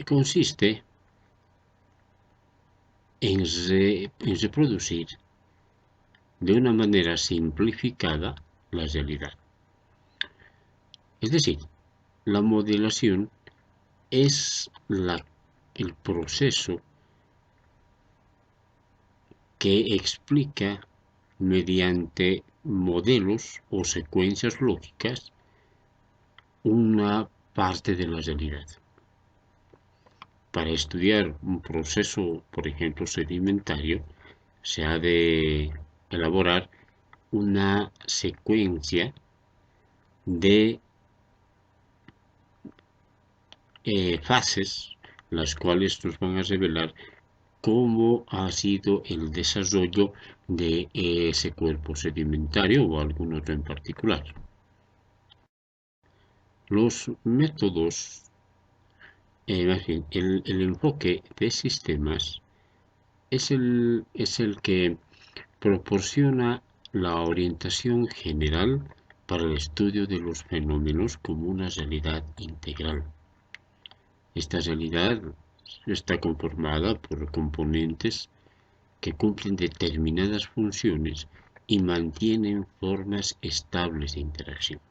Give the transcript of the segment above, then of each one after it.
consiste en reproducir de una manera simplificada la realidad. Es decir, la modelación es el proceso que explica mediante modelos o secuencias lógicas una parte de la realidad. Para estudiar un proceso, por ejemplo, sedimentario, se ha de elaborar una secuencia de fases, las cuales nos van a revelar cómo ha sido el desarrollo de ese cuerpo sedimentario o algún otro en particular. Los métodos, más bien, el enfoque de sistemas es el que proporciona la orientación general para el estudio de los fenómenos como una realidad integral. Esta realidad está conformada por componentes que cumplen determinadas funciones y mantienen formas estables de interacción.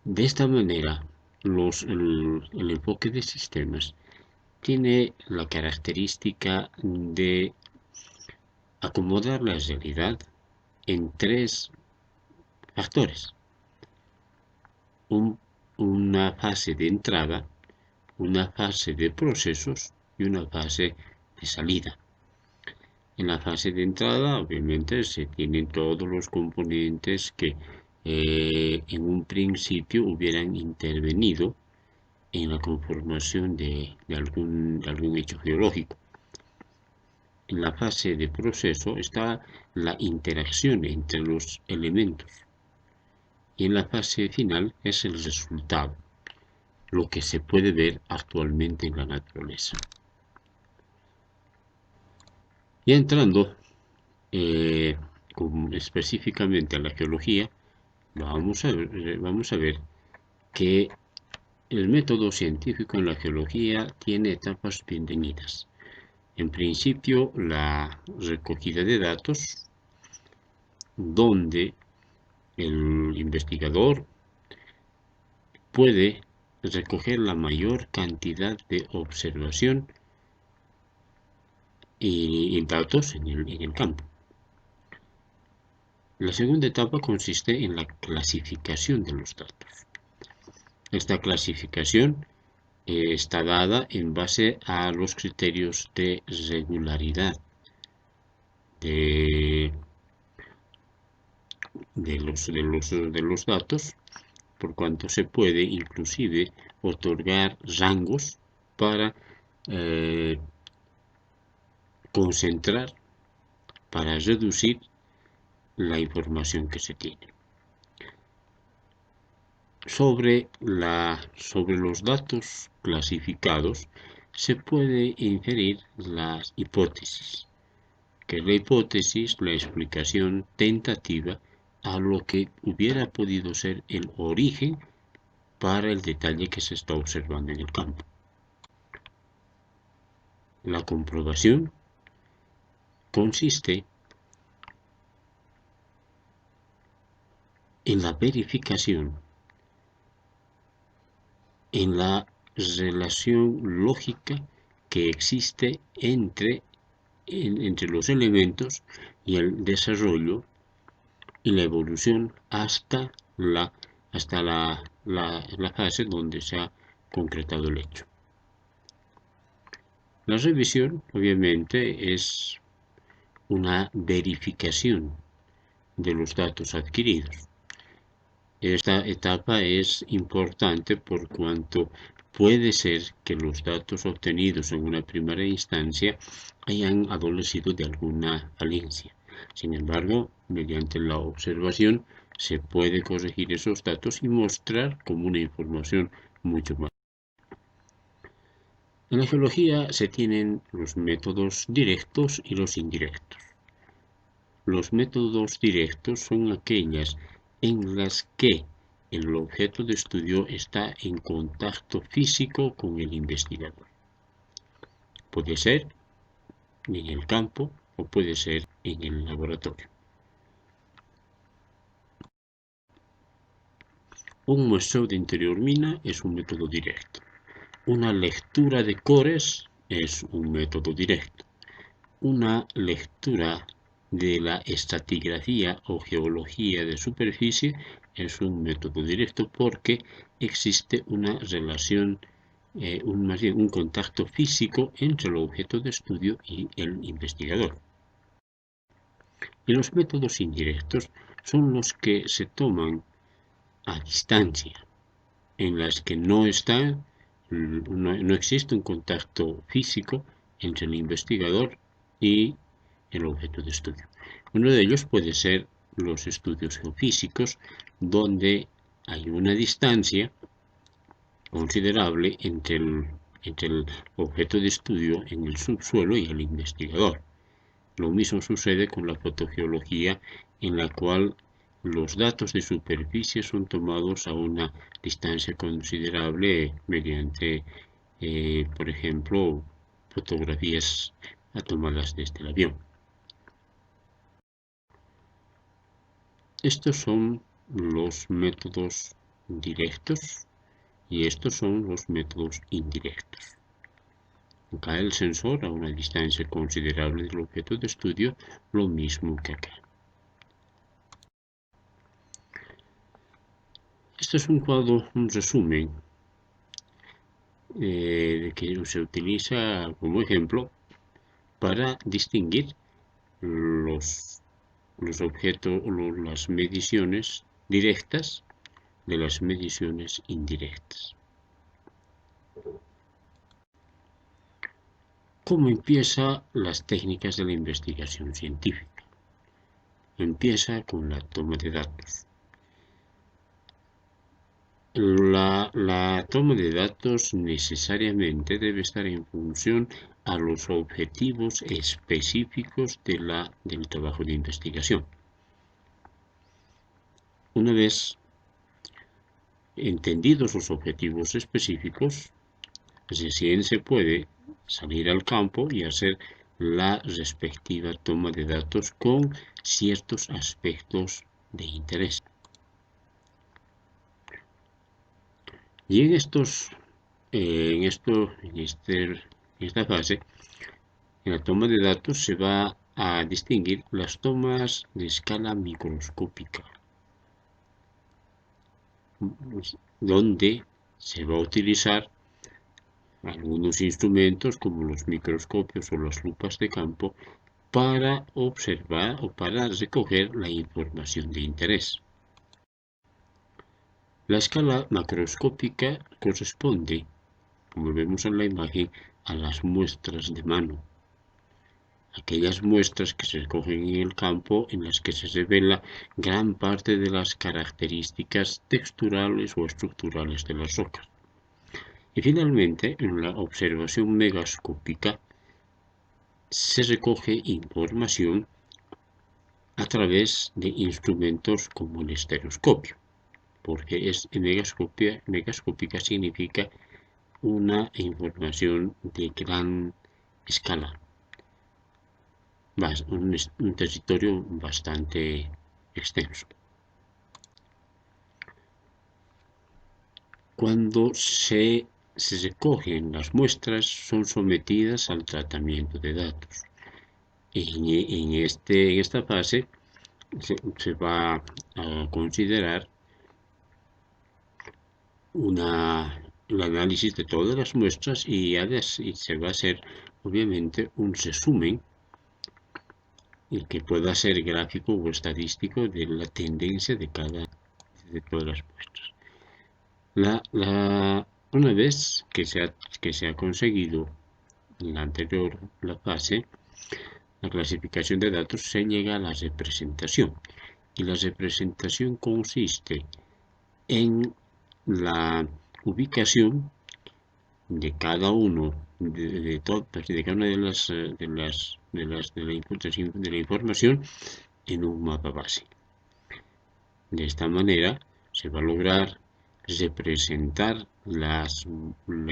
De esta manera, el enfoque de sistemas tiene la característica de acomodar la realidad en tres factores. Una fase de entrada, una fase de procesos y una fase de salida. En la fase de entrada, obviamente, se tienen todos los componentes que en un principio hubieran intervenido en la conformación de algún hecho geológico. En la fase de proceso está la interacción entre los elementos y en la fase final es el resultado, lo que se puede ver actualmente en la naturaleza. Ya entrando específicamente a la geología, vamos a ver que el método científico en la geología tiene etapas bien definidas. En principio, la recogida de datos, donde el investigador puede recoger la mayor cantidad de observación y datos en el campo. La segunda etapa consiste en la clasificación de los datos. Esta clasificación está dada en base a los criterios de regularidad de los datos, por cuanto se puede inclusive otorgar rangos para concentrar, para reducir la información que se tiene. Sobre los datos clasificados se puede inferir las hipótesis, que es la hipótesis, la explicación tentativa a lo que hubiera podido ser el origen para el detalle que se está observando en el campo. La comprobación consiste en la verificación, en la relación lógica que existe entre los elementos y el desarrollo y la evolución hasta la fase donde se ha concretado el hecho. La revisión, obviamente, es una verificación de los datos adquiridos. Esta etapa es importante por cuanto puede ser que los datos obtenidos en una primera instancia hayan adolecido de alguna falencia. Sin embargo, mediante la observación se puede corregir esos datos y mostrar como una información mucho más. En la geología se tienen los métodos directos y los indirectos. Los métodos directos son aquellas en las que el objeto de estudio está en contacto físico con el investigador. Puede ser en el campo o puede ser en el laboratorio. Un muestreo de interior mina es un método directo. Una lectura de cores es un método directo. Una lectura de la estratigrafía o geología de superficie es un método directo porque existe una relación, más bien un contacto físico entre el objeto de estudio y el investigador. Y los métodos indirectos son los que se toman a distancia, en las que no existe un contacto físico entre el investigador y el objeto de estudio. Uno de ellos puede ser los estudios geofísicos, donde hay una distancia considerable entre el objeto de estudio en el subsuelo y el investigador. Lo mismo sucede con la fotogeología, en la cual los datos de superficie son tomados a una distancia considerable mediante, por ejemplo, fotografías tomadas desde el avión. Estos son los métodos directos y estos son los métodos indirectos. Acá el sensor a una distancia considerable del objeto de estudio, lo mismo que acá. Este es un cuadro, un resumen que se utiliza como ejemplo para distinguir los objetos, las mediciones directas de las mediciones indirectas. ¿Cómo empiezan las técnicas de la investigación científica? Empieza con la toma de datos. La toma de datos necesariamente debe estar en función a los objetivos específicos del trabajo de investigación. Una vez entendidos los objetivos específicos, recién se puede salir al campo y hacer la respectiva toma de datos con ciertos aspectos de interés. Y en esta fase, en la toma de datos se va a distinguir las tomas de escala microscópica, donde se va a utilizar algunos instrumentos como los microscopios o las lupas de campo para observar o para recoger la información de interés. La escala macroscópica corresponde, como vemos en la imagen, a las muestras de mano. Aquellas muestras que se recogen en el campo en las que se revela gran parte de las características texturales o estructurales de las rocas. Y finalmente, en la observación megascópica se recoge información a través de instrumentos como el estereoscopio, porque megascópica significa una información de gran escala, un territorio bastante extenso. Cuando se recogen las muestras, son sometidas al tratamiento de datos. En esta fase se va a considerar el análisis de todas las muestras y se va a hacer obviamente un resumen y que pueda ser gráfico o estadístico de la tendencia de todas las muestras. Una vez que se ha conseguido en la fase, la clasificación de datos, se llega a la representación. Y la representación consiste en la ubicación de cada uno de cada una de la información en un mapa base. De esta manera Se va a lograr representar la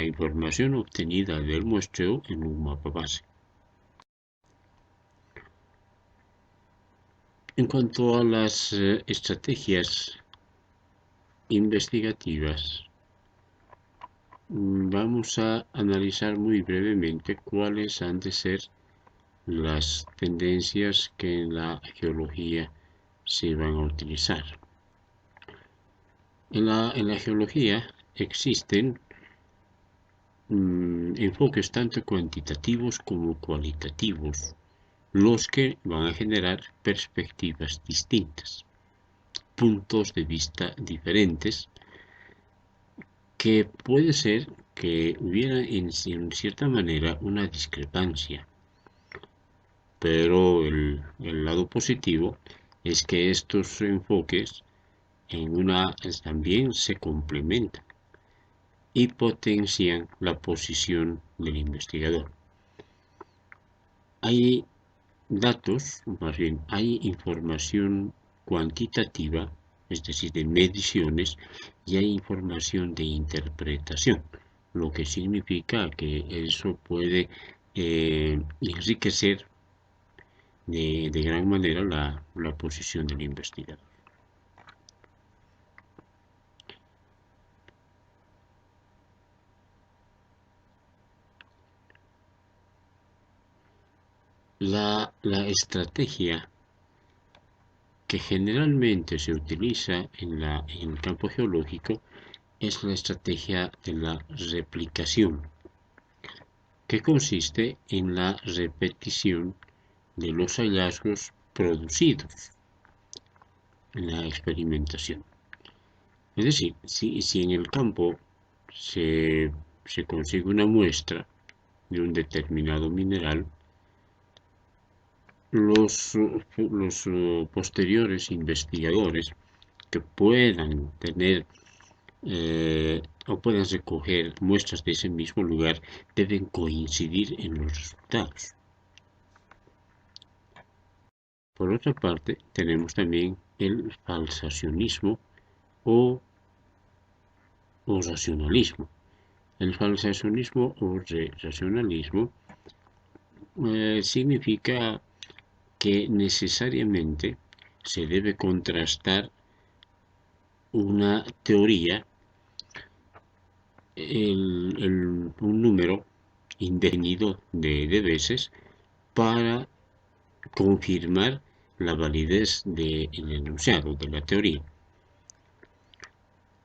información obtenida del muestreo en un mapa base. En cuanto a las estrategias investigativas, vamos a analizar muy brevemente cuáles han de ser las tendencias que en la geología se van a utilizar. En la geología existen enfoques tanto cuantitativos como cualitativos, los que van a generar perspectivas distintas, puntos de vista diferentes, que puede ser que hubiera en cierta manera una discrepancia, pero el lado positivo es que estos enfoques también se complementan y potencian la posición del investigador. Hay datos, más bien hay información cuantitativa, es decir, de mediciones, y hay información de interpretación, lo que significa que eso puede enriquecer de gran manera la posición del investigador. La estrategia que generalmente se utiliza en el campo geológico es la estrategia de la replicación, que consiste en la repetición de los hallazgos producidos en la experimentación. Es decir, si en el campo se consigue una muestra de un determinado mineral, los posteriores investigadores que puedan tener o puedan recoger muestras de ese mismo lugar deben coincidir en los resultados. Por otra parte, tenemos también el falsacionismo o racionalismo. El falsacionismo o racionalismo significa que necesariamente se debe contrastar una teoría, un número indefinido de veces para confirmar la validez del enunciado, de la teoría.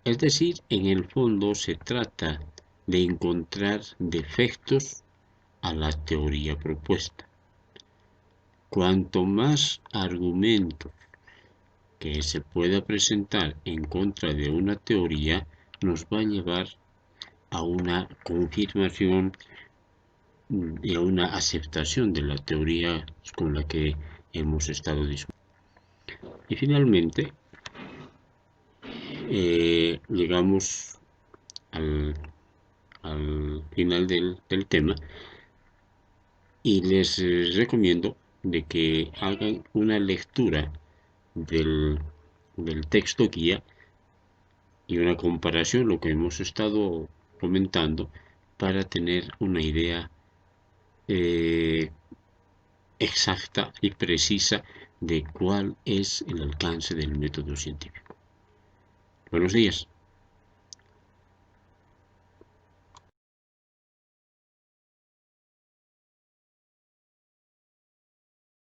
Es decir, en el fondo se trata de encontrar defectos a la teoría propuesta. Cuanto más argumentos que se pueda presentar en contra de una teoría nos va a llevar a una confirmación y a una aceptación de la teoría con la que hemos estado discutiendo. Y finalmente, llegamos al final del tema y les recomiendo de que hagan una lectura del texto guía y una comparación, lo que hemos estado comentando, para tener una idea exacta y precisa de cuál es el alcance del método científico. Buenos días.